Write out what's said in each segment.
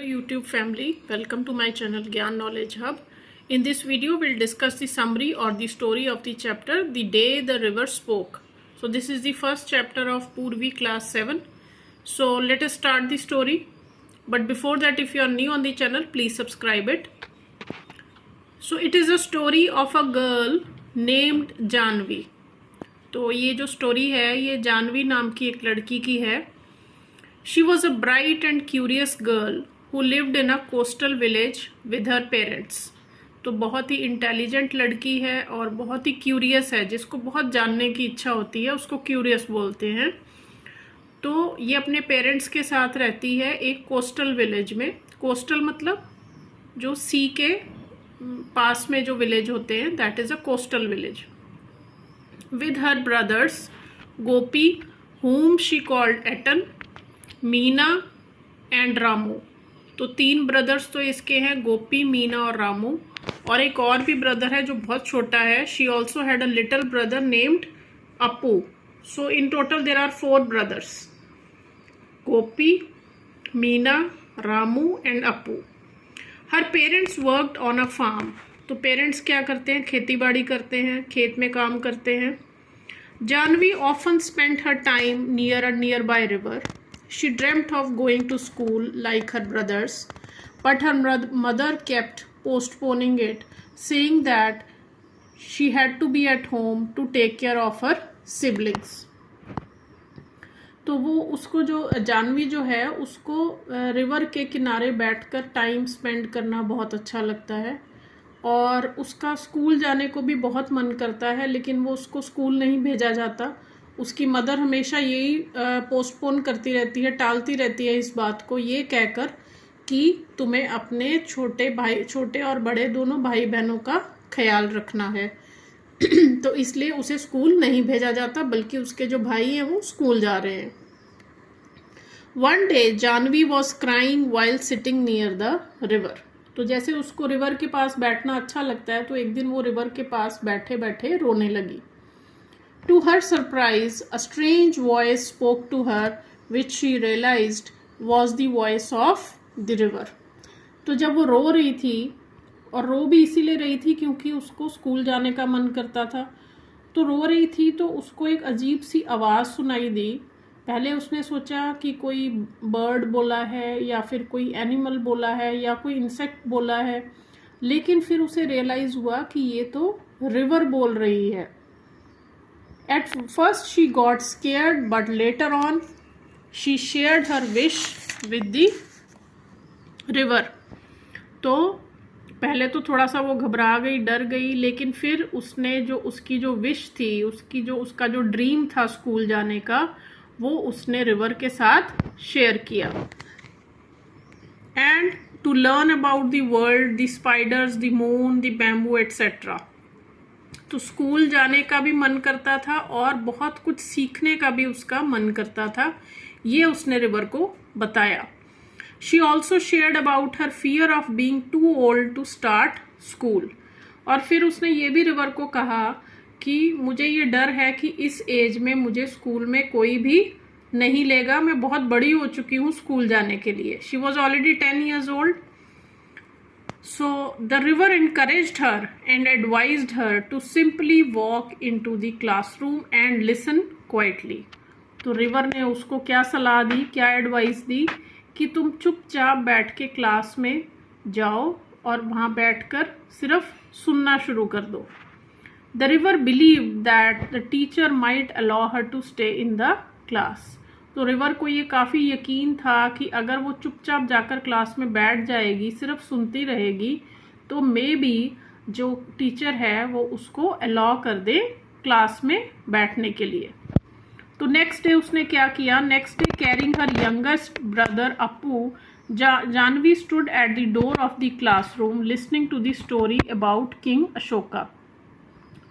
YouTube family, welcome to my channel Gyan Knowledge Hub. In this video we'll discuss the summary or the story of the chapter The Day the River Spoke. So this is the first chapter of Purvi class 7. So let us start the story. But before that, if you are new on the channel, please subscribe it. So it is a story of a girl named Janvi. तो ये जो story है ये जानवी नाम की एक लड़की की है. She was a bright and curious girl who lived in a coastal village with her parents. तो बहुत ही इंटेलिजेंट लड़की है और बहुत ही क्यूरियस है. जिसको बहुत जानने की इच्छा होती है उसको क्यूरियस बोलते हैं. तो ये अपने पेरेंट्स के साथ रहती है एक कोस्टल विलेज में. कोस्टल मतलब जो सी के पास में जो विलेज होते हैं, that is a coastal village. With her brothers Gopi, whom she called Etan, Meena and Ramu. तो 3 ब्रदर्स तो इसके हैं, गोपी, मीना और रामू. और एक और भी ब्रदर है जो बहुत छोटा है. She also had a little brother named Apu. So in total there are 4 brothers, Gopi, Meena, Ramu and Apu. Her parents worked on a farm. तो पेरेंट्स क्या करते हैं? खेती बाड़ी करते हैं, खेत में काम करते हैं. Janvi often spent her time near a nearby river. She dreamt of going to school like her brothers, but her mother kept postponing it, saying that she had to be at home to take care of her siblings. तो वो उसको जो जानवी जो है उसको river के किनारे बैठकर टाइम स्पेंड करना बहुत अच्छा लगता है. और उसका स्कूल जाने को भी बहुत मन करता है, लेकिन वो उसको स्कूल नहीं भेजा जाता. उसकी मदर हमेशा यही पोस्टपोन करती रहती है, टालती रहती है इस बात को, ये कहकर कि तुम्हें अपने छोटे और बड़े दोनों भाई बहनों का ख्याल रखना है. तो इसलिए उसे स्कूल नहीं भेजा जाता, बल्कि उसके जो भाई हैं वो स्कूल जा रहे हैं. One day Janvi was crying while sitting near the river. तो जैसे उसको रिवर के पास बैठना अच्छा लगता है, तो एक दिन वो रिवर के पास बैठे बैठे रोने लगी. To her surprise, a strange voice spoke to her, which she realized was the voice of the river. तो जब वो रो रही थी, और रो भी इसीलिए रही थी क्योंकि उसको स्कूल जाने का मन करता था, तो रो रही थी तो उसको एक अजीब सी आवाज़ सुनाई दी. पहले उसने सोचा कि कोई बर्ड बोला है या फिर कोई एनिमल बोला है या कोई इंसेक्ट बोला है, लेकिन फिर उसे रियलाइज़ हुआ कि ये तो रिवर बोल रही है. At first she got scared, but later on she shared her wish with the river. तो पहले तो थोड़ा सा वो घबरा गई, डर गई, लेकिन फिर उसने जो उसकी जो विश थी, उसका जो ड्रीम था स्कूल जाने का, वो उसने रिवर के साथ शेयर किया. And to learn about the world, the spiders, the moon, the bamboo etcetera. तो स्कूल जाने का भी मन करता था और बहुत कुछ सीखने का भी उसका मन करता था. ये उसने रिवर को बताया. She also shared about her fear of being too old to start school. और फिर उसने ये भी रिवर को कहा कि मुझे ये डर है कि इस एज में मुझे स्कूल में कोई भी नहीं लेगा, मैं बहुत बड़ी हो चुकी हूँ स्कूल जाने के लिए. She was already 10 years old. So the river encouraged her and advised her to simply walk into the classroom and listen quietly. तो रिवर ने उसको क्या सलाह दी, क्या एडवाइस दी कि तुम चुपचाप बैठ के क्लास में जाओ और वहाँ बैठकर सिर्फ सुनना शुरू कर दो. The river believed that the teacher might allow her to stay in the class. तो रिवर को ये काफ़ी यकीन था कि अगर वो चुपचाप जाकर क्लास में बैठ जाएगी, सिर्फ सुनती रहेगी, तो मे बी जो टीचर है वो उसको अलाउ कर दे क्लास में बैठने के लिए. तो नेक्स्ट डे उसने क्या किया? Next day carrying her youngest brother Apu, Janvi stood at the door of the classroom listening to the story about king Ashoka.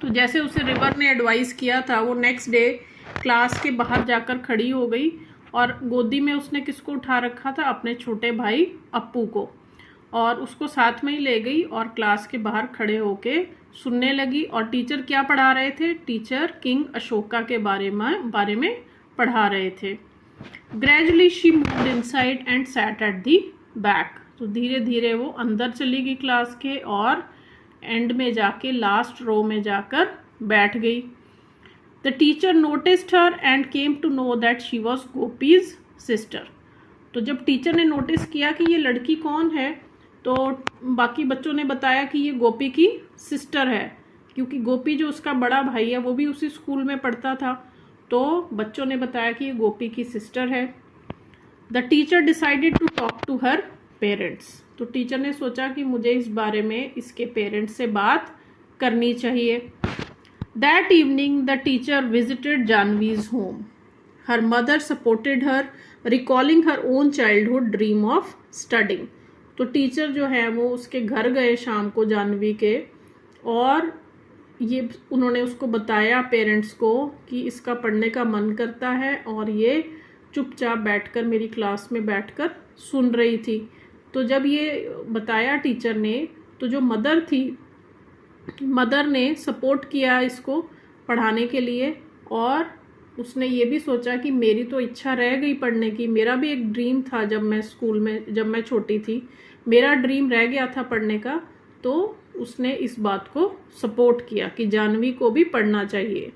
तो जैसे उसे रिवर ने एडवाइस किया था, वो नेक्स्ट डे क्लास के बाहर जाकर खड़ी हो गई और गोदी में उसने किसको उठा रखा था? अपने छोटे भाई अपू को. और उसको साथ में ही ले गई और क्लास के बाहर खड़े होके सुनने लगी. और टीचर क्या पढ़ा रहे थे? टीचर किंग अशोका के बारे में पढ़ा रहे थे. Gradually she moved inside and set at the back. तो धीरे धीरे वो अंदर चली गई क्लास के और एंड में जाके लास्ट रो में जाकर बैठ गई। The teacher noticed her and came to know that she was Gopi's sister. तो जब टीचर ने नोटिस किया कि ये लड़की कौन है, तो बाकी बच्चों ने बताया कि ये गोपी की सिस्टर है, क्योंकि गोपी जो उसका बड़ा भाई है वो भी उसी स्कूल में पढ़ता था। तो बच्चों ने बताया कि ये गोपी की सिस्टर है। The teacher decided to talk to her parents. तो टीचर ने सोचा कि मुझे इस बारे में इसके पेरेंट्स से बात करनी चाहिए। That evening the teacher visited Janvi's home. Her mother supported her, recalling her own childhood dream of studying. तो टीचर जो है वो उसके घर गए शाम को जानवी के, और ये उन्होंने उसको बताया पेरेंट्स को कि इसका पढ़ने का मन करता है और ये चुपचाप बैठकर मेरी क्लास में बैठकर सुन रही थी। तो जब ये बताया टीचर ने, तो जो मदर थी, मदर ने सपोर्ट किया इसको पढ़ाने के लिए, और उसने ये भी सोचा कि मेरी तो इच्छा रह गई पढ़ने की, मेरा भी एक ड्रीम था जब मैं स्कूल में, जब मैं छोटी थी मेरा ड्रीम रह गया था पढ़ने का। तो उसने इस बात को सपोर्ट किया कि जानवी को भी पढ़ना चाहिए।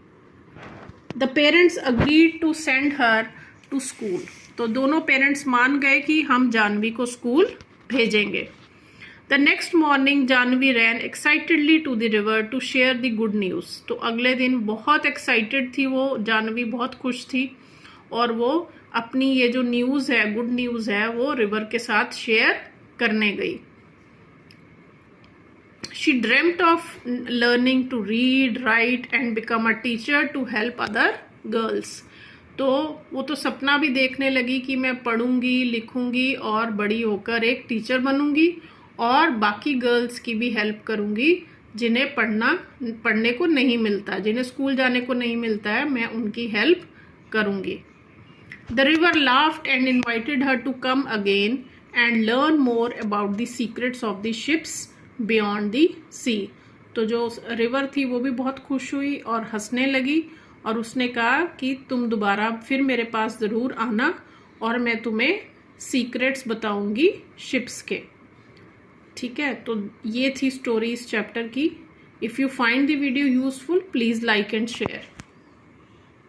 The parents agreed to send her to school. तो दोनों पेरेंट्स मान गए कि हम जानवी को स्कूल भेजेंगे। The next morning Janvi ran excitedly to the river to share the good news. तो अगले दिन बहुत एक्साइटेड थी वो, जानवी बहुत खुश थी, और वो अपनी ये जो न्यूज़ है, गुड न्यूज़ है, वो रिवर के साथ शेयर करने गई। She dreamt of learning to read, write and become a teacher to help other girls. तो वो तो सपना भी देखने लगी कि मैं पढ़ूंगी, लिखूंगी और बड़ी होकर एक टीचर बनूंगी और बाकी गर्ल्स की भी हेल्प करूंगी जिन्हें पढ़ने को नहीं मिलता, जिन्हें स्कूल जाने को नहीं मिलता है, मैं उनकी हेल्प करूंगी। The river laughed and invited her to come again and learn more about the secrets of the ships beyond the sea. तो जो रिवर थी वो भी बहुत खुश हुई और हंसने लगी, और उसने कहा कि तुम दोबारा फिर मेरे पास ज़रूर आना और मैं तुम्हें सीक्रेट्स बताऊंगी शिप्स के। ठीक है, तो ये थी स्टोरी इस चैप्टर की। If you find the video useful please like and share.